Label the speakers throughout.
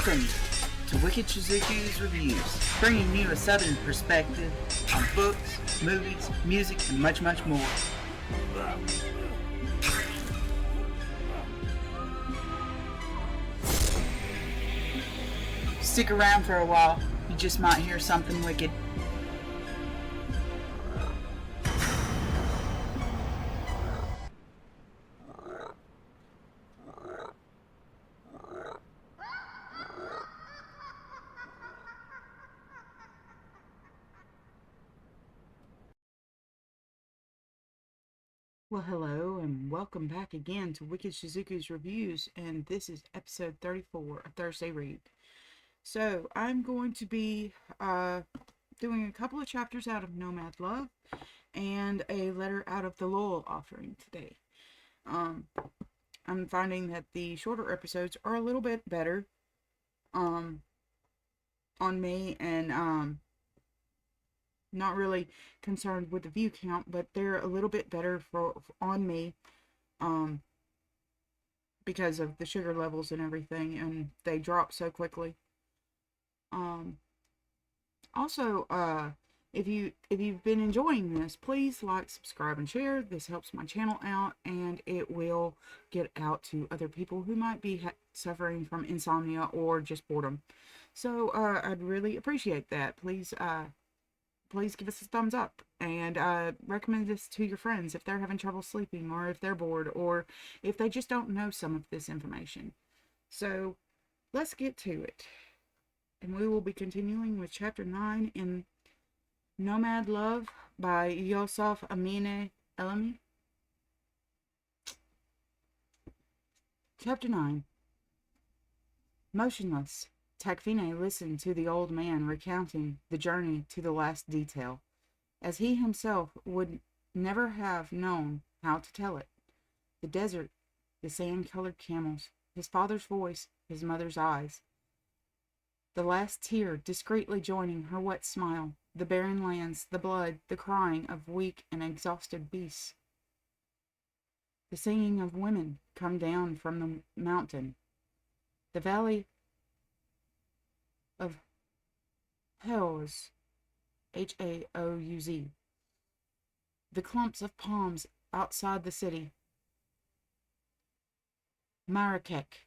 Speaker 1: Welcome to Wicked Shizuku's Reviews, bringing you a southern perspective on books, movies, music, and much, much more. Stick around for a while, you just might hear something wicked. Well, hello, and welcome back again to Wicked Shizuku's Reviews, and this is episode 34 of Thursday Read. So, I'm going to be doing a couple of chapters out of Nomad Love, and a letter out of the Lowell offering today. I'm finding that the shorter episodes are a little bit better, on me, and, not really concerned with the view count, but they're a little bit better on me, because of the sugar levels and everything, and they drop so quickly. Also, if you've been enjoying this, please like, subscribe, and share. This helps my channel out, and it will get out to other people who might be suffering from insomnia or just boredom. So, I'd really appreciate that. Please give us a thumbs up, and recommend this to your friends if they're having trouble sleeping, or if they're bored, or if they just don't know some of this information. So, let's get to it. And we will be continuing with Chapter 9 in Nomad Love by Youssouf, Amine, Elalamy. Chapter 9. Motionless, Tacfine listened to the old man recounting the journey to the last detail, as he himself would never have known how to tell it. The desert, the sand-colored camels, his father's voice, his mother's eyes. The last tear discreetly joining her wet smile, the barren lands, the blood, the crying of weak and exhausted beasts. The singing of women come down from the mountain. The valley of Haouz, Haouz. The clumps of palms outside the city. Marrakech.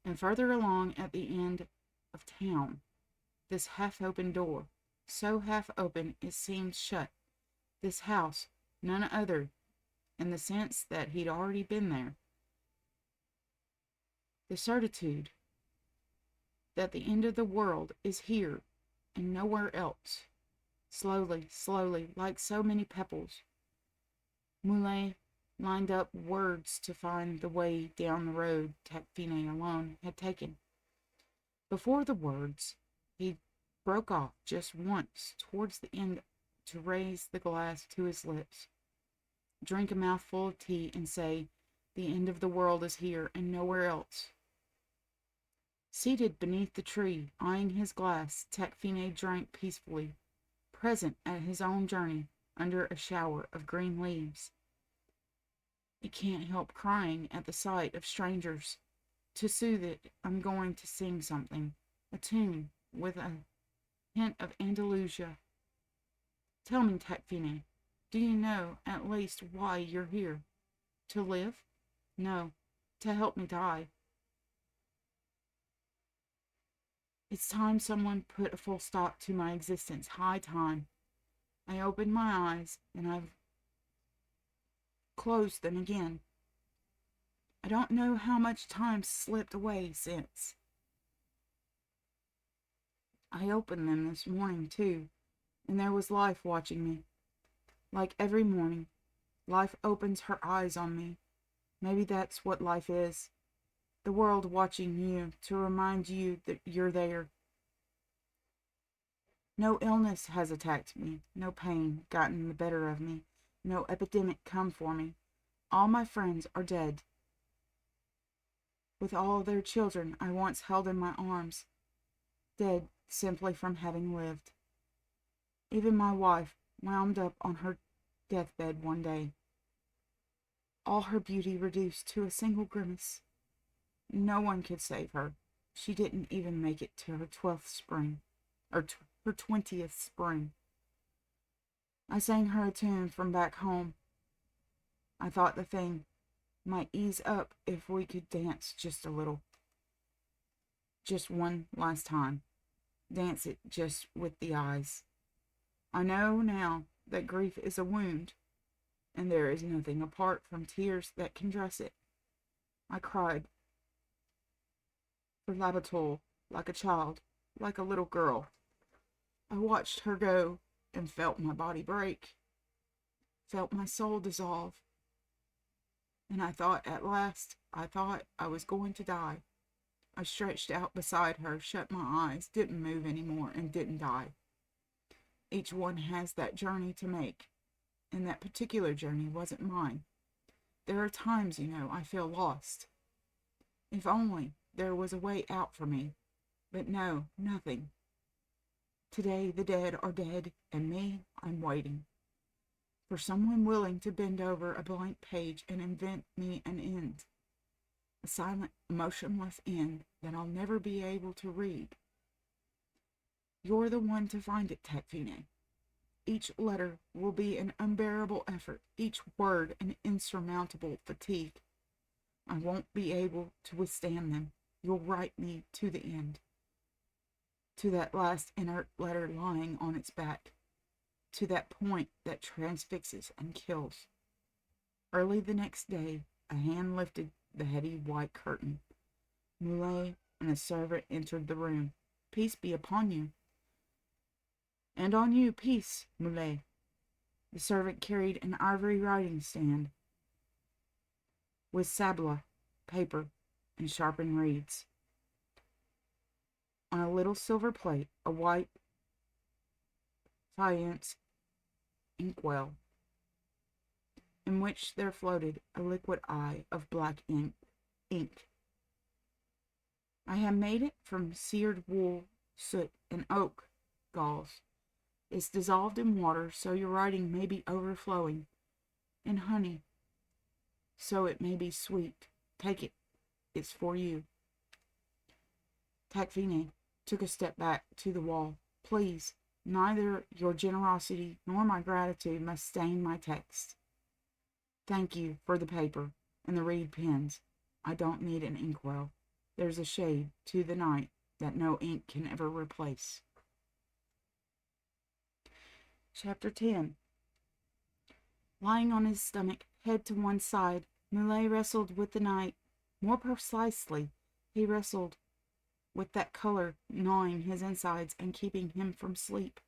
Speaker 1: And further along at the end of town, this half-open door, so half-open it seemed shut, this house, none other, in the sense that he'd already been there. The certitude that the end of the world is here and nowhere else. Slowly, slowly, like so many pebbles, Moulin lined up words to find the way down the road Tacfine alone had taken. Before the words, he broke off just once towards the end to raise the glass to his lips, drink a mouthful of tea, and say, "The end of the world is here and nowhere else." Seated beneath the tree, eyeing his glass, Tacfine drank peacefully, present at his own journey under a shower of green leaves. He can't help crying at the sight of strangers. To soothe it, I'm going to sing something, a tune with a hint of Andalusia. Tell me, Tacfine, do you know at least why you're here? To live? No, to help me die. It's time someone put a full stop to my existence. High time. I opened my eyes, and I've closed them again. I don't know how much time slipped away since. I opened them this morning, too, and there was life watching me. Like every morning, life opens her eyes on me. Maybe that's what life is. The world watching you to remind you that you're there. No illness has attacked me, no pain gotten the better of me, no epidemic come for me. All my friends are dead. With all their children I once held in my arms, dead simply from having lived. Even my wife wound up on her deathbed one day, all her beauty reduced to a single grimace. No one could save her. She didn't even make it to her 12th spring, or her 20th spring. I sang her a tune from back home. I thought the thing might ease up if we could dance just a little. Just one last time. Dance it just with the eyes. I know now that grief is a wound, and there is nothing apart from tears that can dress it. I cried for Labatol like a child, like a little girl. I watched her go and felt my body break, felt my soul dissolve. And I thought at last, I was going to die. I stretched out beside her, shut my eyes, didn't move anymore, and didn't die. Each one has that journey to make, and that particular journey wasn't mine. There are times, I feel lost. If only there was a way out for me. But no, nothing. Today the dead are dead, and me, I'm waiting for someone willing to bend over a blank page and invent me an end. A silent, motionless end that I'll never be able to read. You're the one to find it, Tecfine. Each letter will be an unbearable effort, each word an insurmountable fatigue. I won't be able to withstand them. You'll write me to the end. To that last inert letter lying on its back. To that point that transfixes and kills. Early the next day, a hand lifted the heavy white curtain. Muley and a servant entered the room. Peace be upon you. And on you, peace, Muley. The servant carried an ivory writing stand with sabla, paper, and sharpened reeds. On a little silver plate, a white faience inkwell, in which there floated a liquid eye of black ink. I have made it from seared wool, soot, and oak galls. It's dissolved in water, so your writing may be overflowing, in honey, so it may be sweet. Take it. It's for you. Tecfine took a step back to the wall. Please, neither your generosity nor my gratitude must stain my text. Thank you for the paper and the reed pens. I don't need an inkwell. There's a shade to the night that no ink can ever replace. Chapter 10. Lying on his stomach, head to one side, Muley wrestled with the night. More precisely, he wrestled with that color gnawing his insides and keeping him from sleep.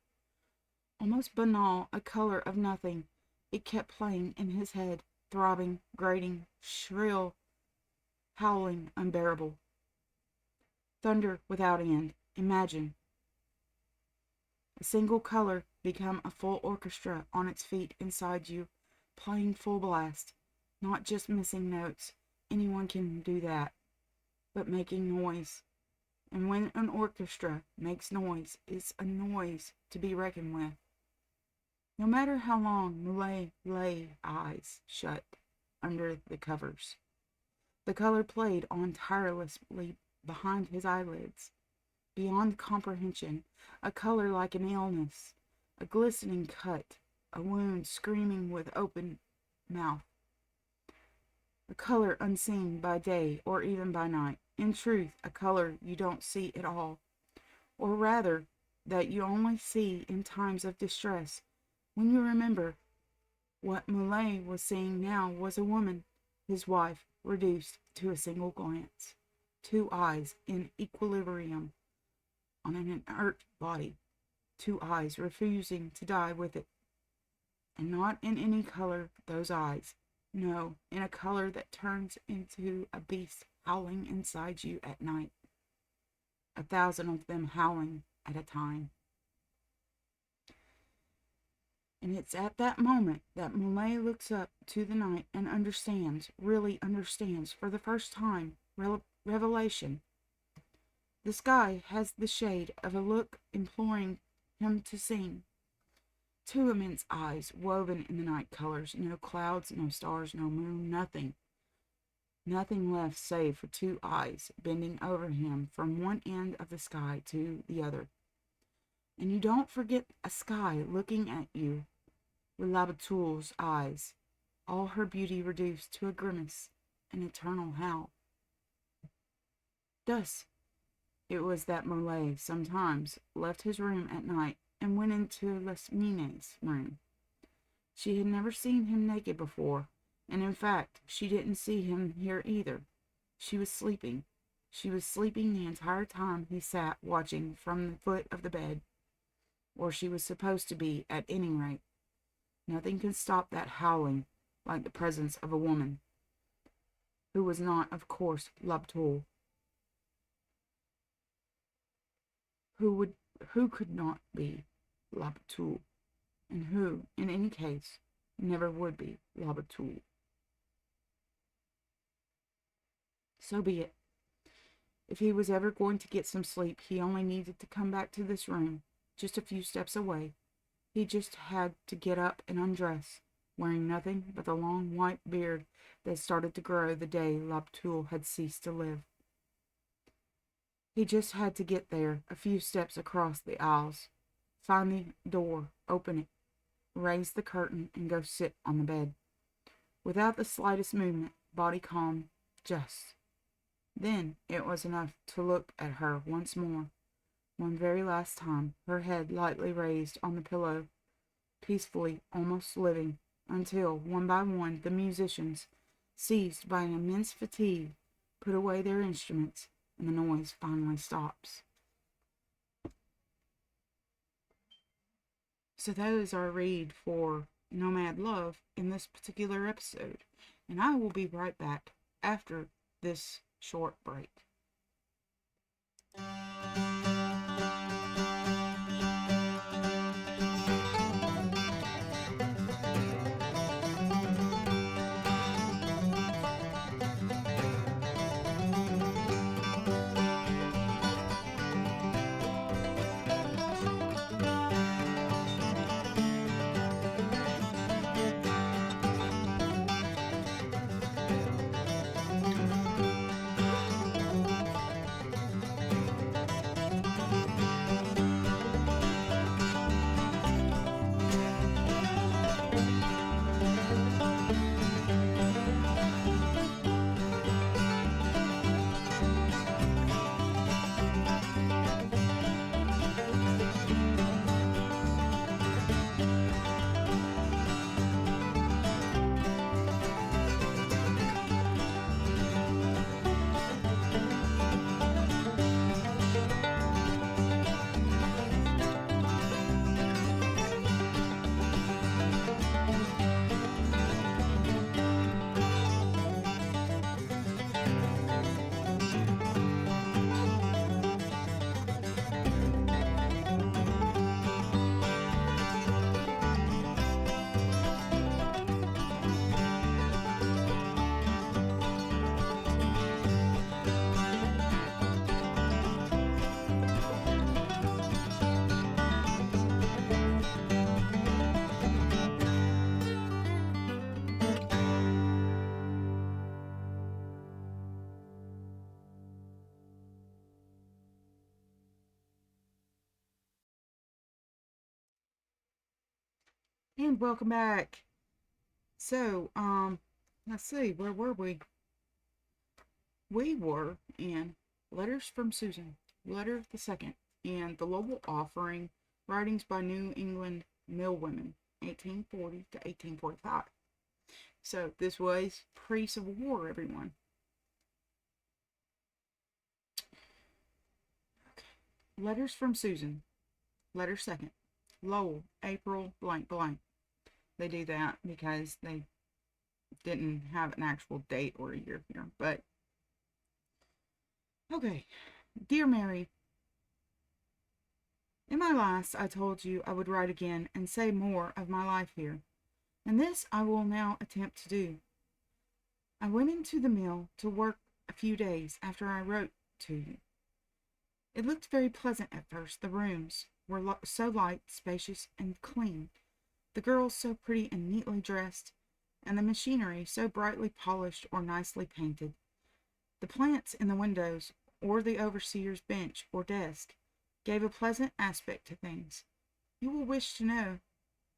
Speaker 1: Almost banal, a color of nothing. It kept playing in his head, throbbing, grating, shrill, howling, unbearable. Thunder without end. Imagine a single color become a full orchestra on its feet inside you, playing full blast, not just missing notes. Anyone can do that, but making noise. And when an orchestra makes noise, it's a noise to be reckoned with. No matter how long Muley lay eyes shut under the covers, the color played on tirelessly behind his eyelids, beyond comprehension, a color like an illness, a glistening cut, a wound screaming with open mouth, a color unseen by day or even by night. In truth, a color you don't see at all, or rather, that you only see in times of distress, when you remember what Muley was seeing now was a woman, his wife, reduced to a single glance, 2 eyes in equilibrium on an inert body, 2 eyes refusing to die with it, and not in any color, those eyes, no, in a color that turns into a beast howling inside you at night, 1,000 of them howling at a time. And it's at that moment that Muley looks up to the night and understands, really understands, for the first time, revelation. The sky has the shade of a look imploring him to sing. 2 immense eyes woven in the night colors, no clouds, no stars, no moon, nothing. Nothing left save for two eyes bending over him from one end of the sky to the other. And you don't forget a sky looking at you with Labatul's eyes, all her beauty reduced to a grimace, an eternal howl. Thus it was that Molay sometimes left his room at night and went into Les Mines' room. She had never seen him naked before, and in fact, she didn't see him here either. She was sleeping. She was sleeping the entire time he sat watching from the foot of the bed, or she was supposed to be, at any rate. Nothing can stop that howling like the presence of a woman, who was not, of course, Labatul. Who could not be Labatul, and who, in any case, never would be Labatul. So be it. If he was ever going to get some sleep, he only needed to come back to this room, just a few steps away. He just had to get up and undress, wearing nothing but the long white beard that started to grow the day Labatul had ceased to live. He just had to get there, a few steps across the aisles, find the door, open it, raise the curtain, and go sit on the bed, without the slightest movement, body calm, just. Then it was enough to look at her once more, one very last time, her head lightly raised on the pillow, peacefully, almost living, until, one by one, the musicians, seized by an immense fatigue, put away their instruments, and the noise finally stops. So that is our read for Nomad Love in this particular episode, and I will be right back after this short break. And welcome back. So, let's see, where were we? We were in Letters from Susan, Letter the Second, and the Lowell Offering, Writings by New England Millwomen, 1840 to 1845. So, this was pre-Civil War, everyone. Okay. Letters from Susan, Letter Second, Lowell, April blank blank. They do that because they didn't have an actual date or a year here, but okay. Dear Mary, in my last I told you I would write again and say more of my life here, and this I will now attempt to do. I went into the mill to work a few days after I wrote to you. It looked very pleasant at first. The rooms were so light, spacious, and clean. The girls so pretty and neatly dressed, and the machinery so brightly polished or nicely painted. The plants in the windows, or the overseer's bench or desk, gave a pleasant aspect to things. You will wish to know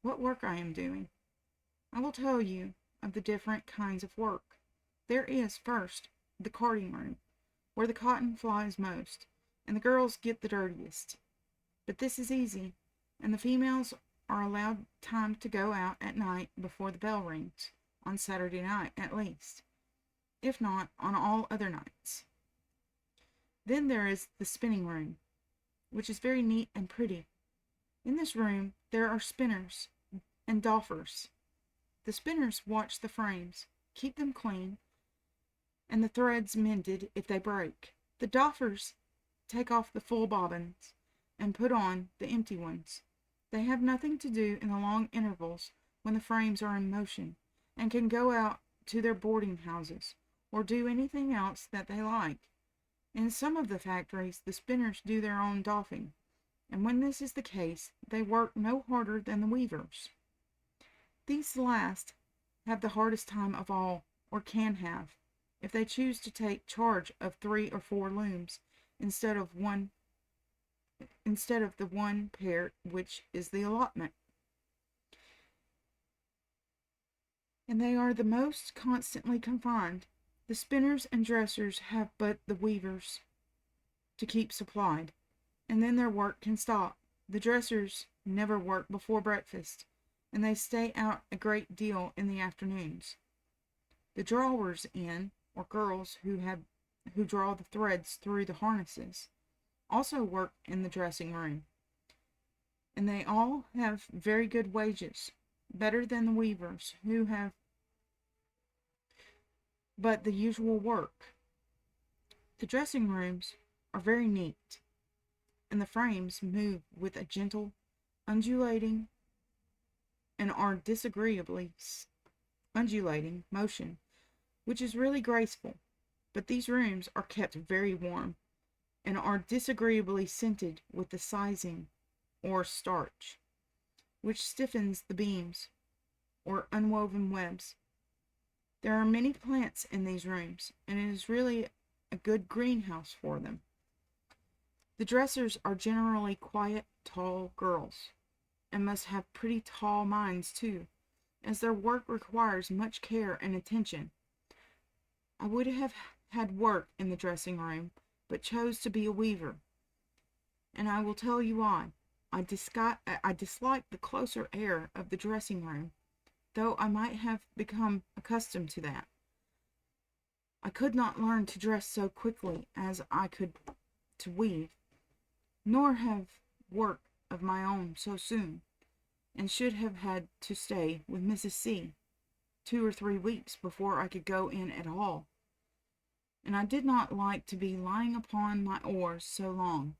Speaker 1: what work I am doing. I will tell you of the different kinds of work. There is, first, the carding room, where the cotton flies most, and the girls get the dirtiest. But this is easy, and the females are allowed time to go out at night before the bell rings, on Saturday night at least, if not on all other nights. Then there is the spinning room, which is very neat and pretty. In this room there are spinners and doffers. The spinners watch the frames, keep them clean, and the threads mended if they break. The doffers take off the full bobbins and put on the empty ones. They have nothing to do in the long intervals when the frames are in motion, and can go out to their boarding houses, or do anything else that they like. In some of the factories, the spinners do their own doffing, and when this is the case, they work no harder than the weavers. These last have the hardest time of all, or can have, if they choose to take charge of 3 or 4 looms instead of the one pair which is the allotment. And they are the most constantly confined. The spinners and dressers have but the weavers to keep supplied, and then their work can stop. The dressers never work before breakfast, and they stay out a great deal in the afternoons. The drawers in, or girls who draw the threads through the harnesses, also work in the dressing room, and they all have very good wages, better than the weavers, who have but the usual work. The dressing rooms are very neat, and the frames move with a gentle, undulating, and are disagreeably undulating motion, which is really graceful. But these rooms are kept very warm, and are disagreeably scented with the sizing, or starch, which stiffens the beams, or unwoven webs. There are many plants in these rooms, and it is really a good greenhouse for them. The dressers are generally quiet, tall girls, and must have pretty tall minds too, as their work requires much care and attention. I would have had work in the dressing room, but chose to be a weaver, and I will tell you why. I dislike the closer air of the dressing room, though I might have become accustomed to that. I could not learn to dress so quickly as I could to weave, nor have work of my own so soon, and should have had to stay with Mrs. C 2 or 3 weeks before I could go in at all, and I did not like to be lying upon my oars so long.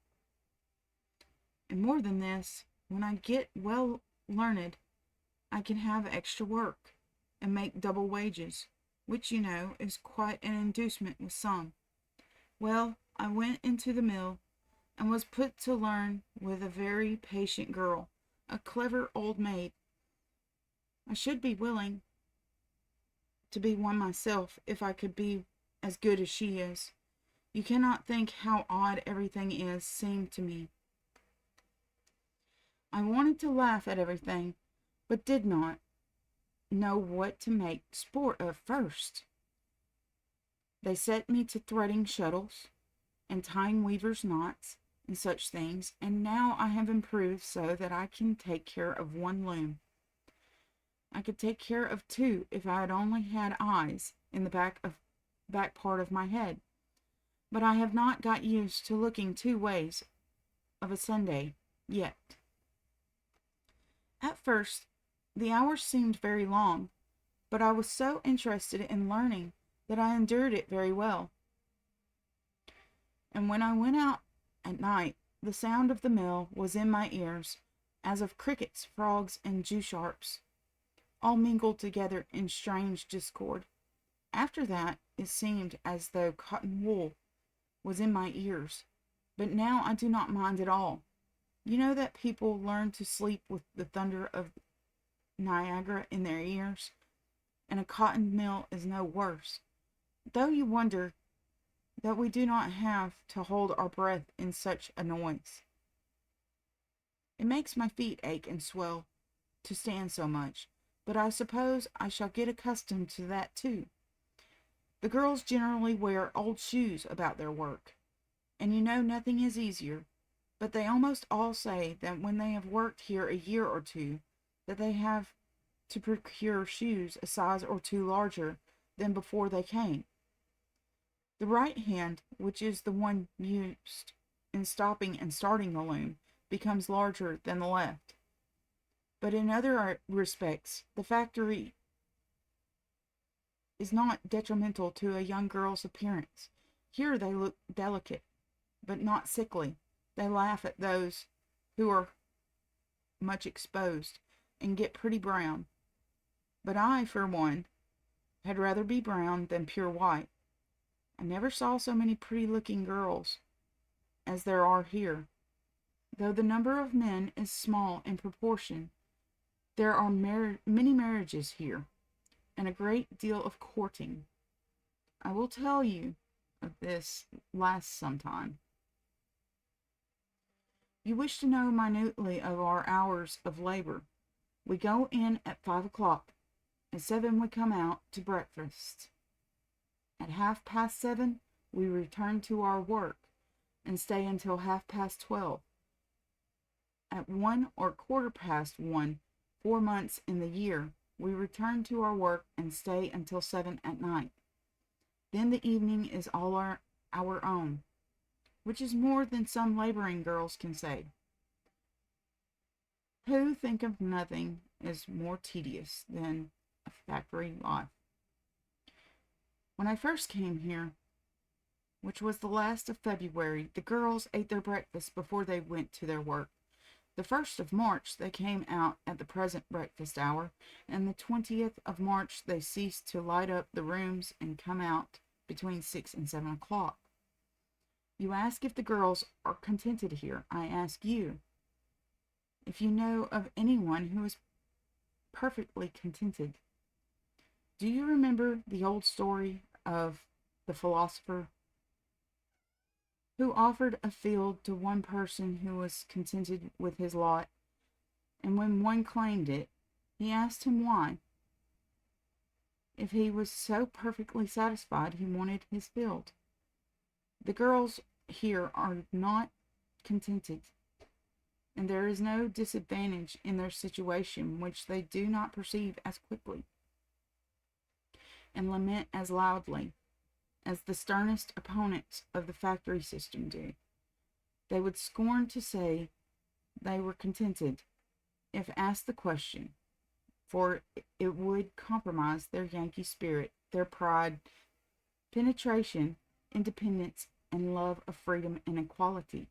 Speaker 1: And more than this, when I get well learned, I can have extra work, and make double wages, which, you know, is quite an inducement with some. Well, I went into the mill, and was put to learn with a very patient girl, a clever old maid. I should be willing to be one myself, if I could be as good as she is. You cannot think how odd everything seemed to me. I wanted to laugh at everything, but did not know what to make sport of first. They set me to threading shuttles, and tying weavers' knots, and such things, and now I have improved so that I can take care of 1 loom. I could take care of 2 if I had only had eyes in the back part of my head, but I have not got used to looking 2 ways of a Sunday yet. At first, the hours seemed very long, but I was so interested in learning that I endured it very well. And when I went out at night, the sound of the mill was in my ears, as of crickets, frogs, and Jew-sharps, all mingled together in strange discord. After that, it seemed as though cotton wool was in my ears, but now I do not mind at all. You know that people learn to sleep with the thunder of Niagara in their ears, and a cotton mill is no worse, though you wonder that we do not have to hold our breath in such a noise. It makes my feet ache and swell to stand so much, but I suppose I shall get accustomed to that too. The girls generally wear old shoes about their work, and you know nothing is easier, but they almost all say that when they have worked here a year or two, that they have to procure shoes a size or two larger than before they came. The right hand, which is the one used in stopping and starting the loom, becomes larger than the left. But in other respects, the factory is not detrimental to a young girl's appearance. Here they look delicate, but not sickly. They laugh at those who are much exposed and get pretty brown. But I, for one, had rather be brown than pure white. I never saw so many pretty-looking girls as there are here. Though the number of men is small in proportion, there are many marriages here, and a great deal of courting. I will tell you of this last sometime. You wish to know minutely of our hours of labor. We go in at 5 o'clock. At 7 we come out to breakfast. At 7:30 we return to our work and stay until 12:30. At 1 or 1:15, 4 months in the year, we return to our work and stay until 7 at night. Then the evening is all our own, which is more than some laboring girls can say, who think of nothing is more tedious than a factory life. When I first came here, which was the last of February, the girls ate their breakfast before they went to their work. The 1st of March they came out at the present breakfast hour, and the 20th of March they ceased to light up the rooms and come out between 6 and 7 o'clock. You ask if the girls are contented here. I ask you if you know of anyone who is perfectly contented. Do you remember the old story of the philosopher who offered a field to one person who was contented with his lot, and when one claimed it, he asked him why? If he was so perfectly satisfied, he wanted his field. The girls here are not contented, and there is no disadvantage in their situation which they do not perceive as quickly, and lament as loudly, as the sternest opponents of the factory system do. They would scorn to say they were contented, if asked the question, for it would compromise their Yankee spirit, their pride, penetration, independence, and love of freedom and equality.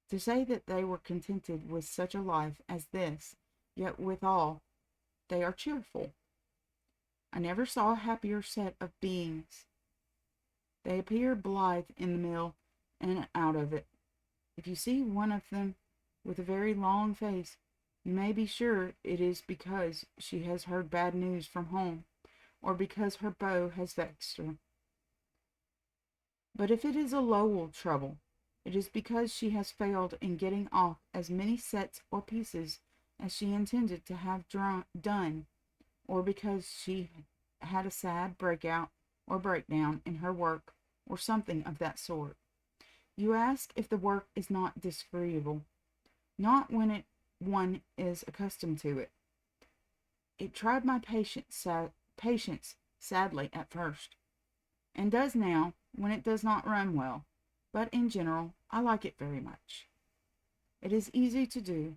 Speaker 1: To say that they were contented with such a life as this, yet withal they are cheerful. I never saw a happier set of beings. They appear blithe in the mill and out of it. If you see one of them with a very long face, you may be sure it is because she has heard bad news from home, or because her beau has vexed her. But if it is a Lowell trouble, it is because she has failed in getting off as many sets or pieces as she intended to have done, or because she had a sad breakout or breakdown in her work, or something of that sort. You ask if the work is not disagreeable. Not when one is accustomed to it. It tried my patience sadly at first, and does now when it does not run well, but in general I like it very much. It is easy to do,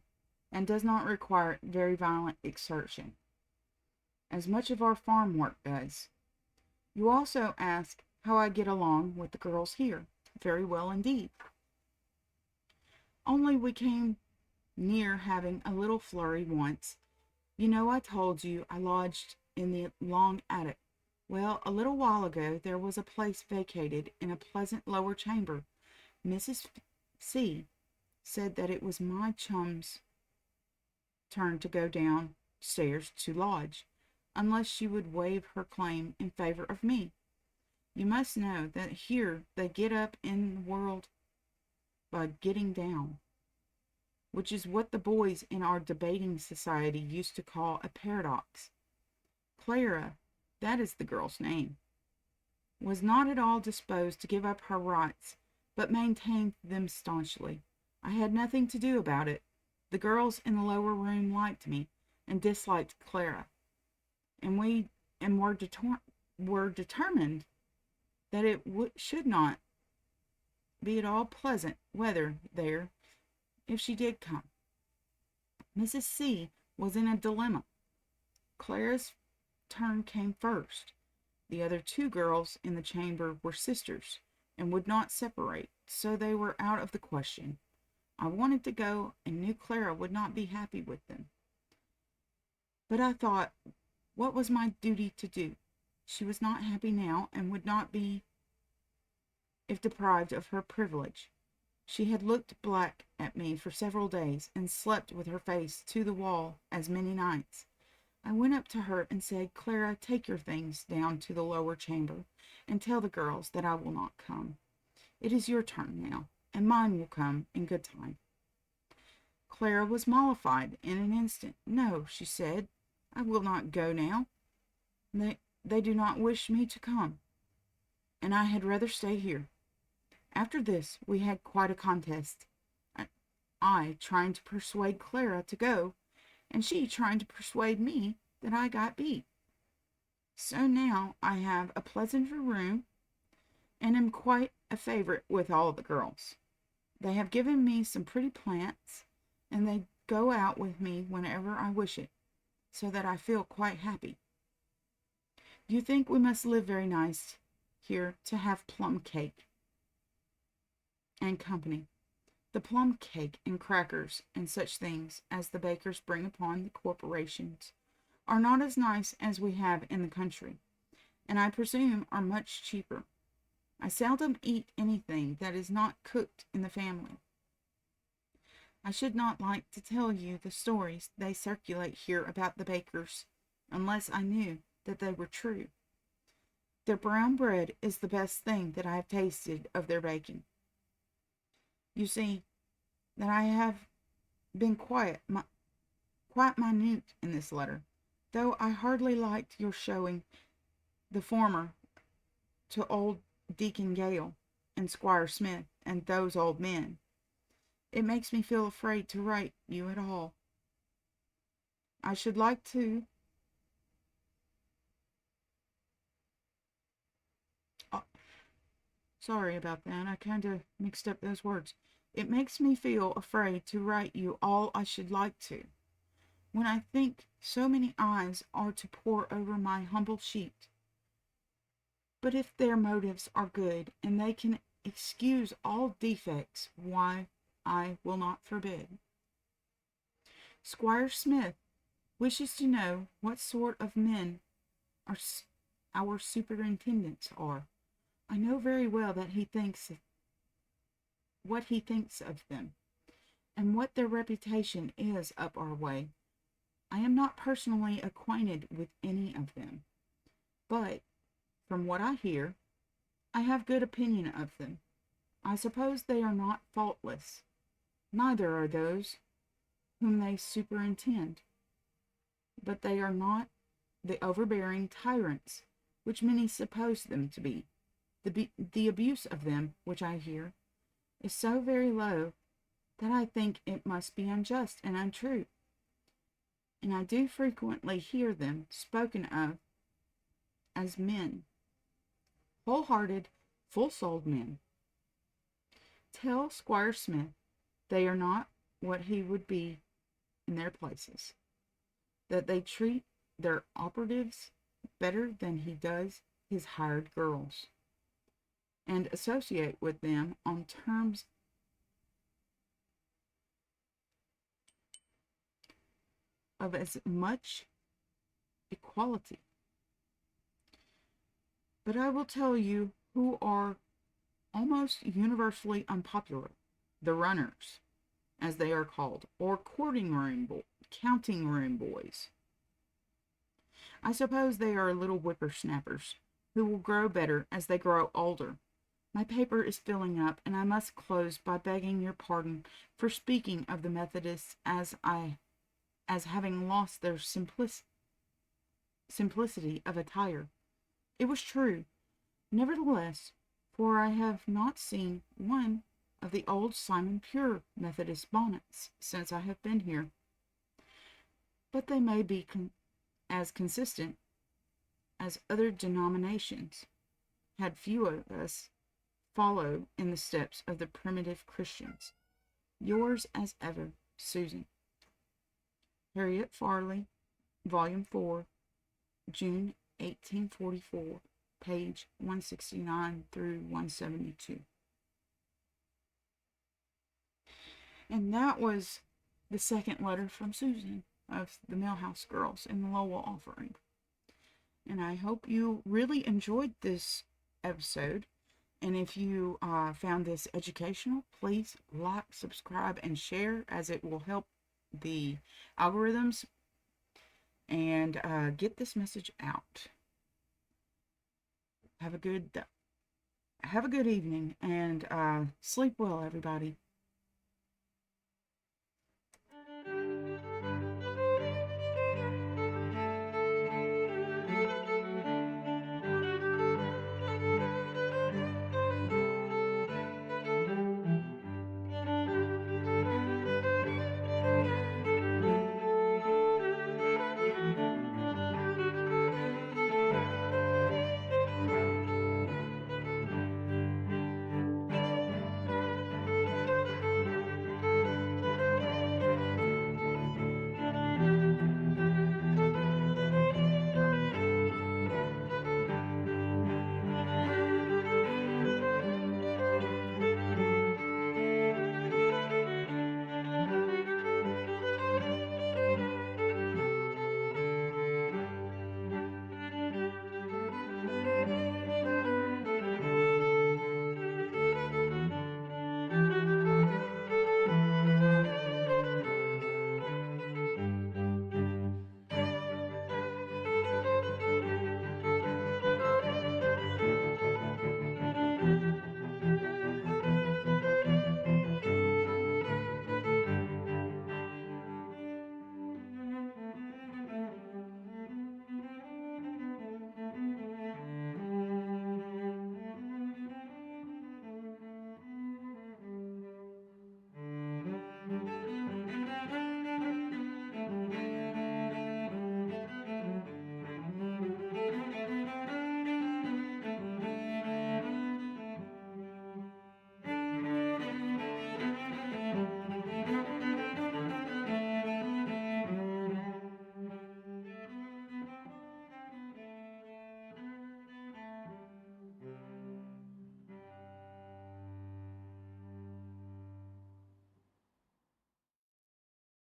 Speaker 1: and does not require very violent exertion, as much of our farm work does. You also ask how I get along with the girls here. Very well indeed. Only we came near having a little flurry once. You know I told you I lodged in the long attic. Well, a little while ago there was a place vacated in a pleasant lower chamber. Mrs. C. said that it was my chum's turn to go down stairs to lodge. unless she would waive her claim in favor of me. You must know that here they get up in the world by getting down, which is what the boys in our debating society used to call a paradox. Clara, that is the girl's name, was not at all disposed to give up her rights, but maintained them staunchly. I had nothing to do about it. The girls in the lower room liked me and disliked Clara, and were determined that it should not be at all pleasant weather there if she did come. Mrs. C was in a dilemma. Clara's turn came first. The other two girls in the chamber were sisters and would not separate, so they were out of the question. I wanted to go and knew Clara would not be happy with them. But I thought, what was my duty to do? She was not happy now and would not be if deprived of her privilege. She had looked black at me for several days and slept with her face to the wall as many nights. I went up to her and said, Clara, take your things down to the lower chamber and tell the girls that I will not come. It is your turn now, and mine will come in good time. Clara was mollified in an instant. No, she said, I will not go now. They do not wish me to come, and I had rather stay here. After this, we had quite a contest. I trying to persuade Clara to go, and she trying to persuade me that I got beat. So now I have a pleasanter room, and am quite a favorite with all the girls. They have given me some pretty plants, and they go out with me whenever I wish it, so that I feel quite happy. You think we must live very nice here to have plum cake and company. The plum cake and crackers and such things as the bakers bring upon the corporations are not as nice as we have in the country, and I presume are much cheaper. I seldom eat anything that is not cooked in the family. I should not like to tell you the stories they circulate here about the bakers, unless I knew that they were true. Their brown bread is the best thing that I have tasted of their baking. You see that I have been quite minute in this letter, though I hardly liked your showing the former to old Deacon Gale and Squire Smith and those old men. It makes me feel afraid to write you at all. I should like to sorry about that. I kind of mixed up those words. It makes me feel afraid to write you all I should like to, when I think so many eyes are to pour over my humble sheet. But if their motives are good, and they can excuse all defects, why, I will not forbid. Squire Smith wishes to know what sort of men our superintendents are. I know very well that what he thinks of them, and what their reputation is up our way. I am not personally acquainted with any of them, but, from what I hear, I have good opinion of them. I suppose they are not faultless. Neither are those whom they superintend. But they are not the overbearing tyrants which many suppose them to be. The abuse of them, which I hear, is so very low that I think it must be unjust and untrue. And I do frequently hear them spoken of as men, whole-hearted, full-souled men. Tell Squire Smith they are not what he would be in their places, that they treat their operatives better than he does his hired girls, and associate with them on terms of as much equality. But I will tell you who are almost universally unpopular: the runners, as they are called, or counting room boys. I suppose they are little whippersnappers who will grow better as they grow older. My paper is filling up, and I must close by begging your pardon for speaking of the Methodists as having lost their simplicity of attire. It was true, nevertheless, for I have not seen one of the old Simon Pure Methodist bonnets since I have been here. But they may be as consistent as other denominations, had few of us follow in the steps of the primitive Christians. Yours as ever, Susan. Harriet Farley, Volume 4, June 1844, page 169 through 172. And that was the second letter from Susan of the Millhouse Girls in the Lowell offering. And I hope you really enjoyed this episode. And if you found this educational, please like, subscribe, and share, as it will help the algorithms and get this message out. Have a good evening, and sleep well, everybody.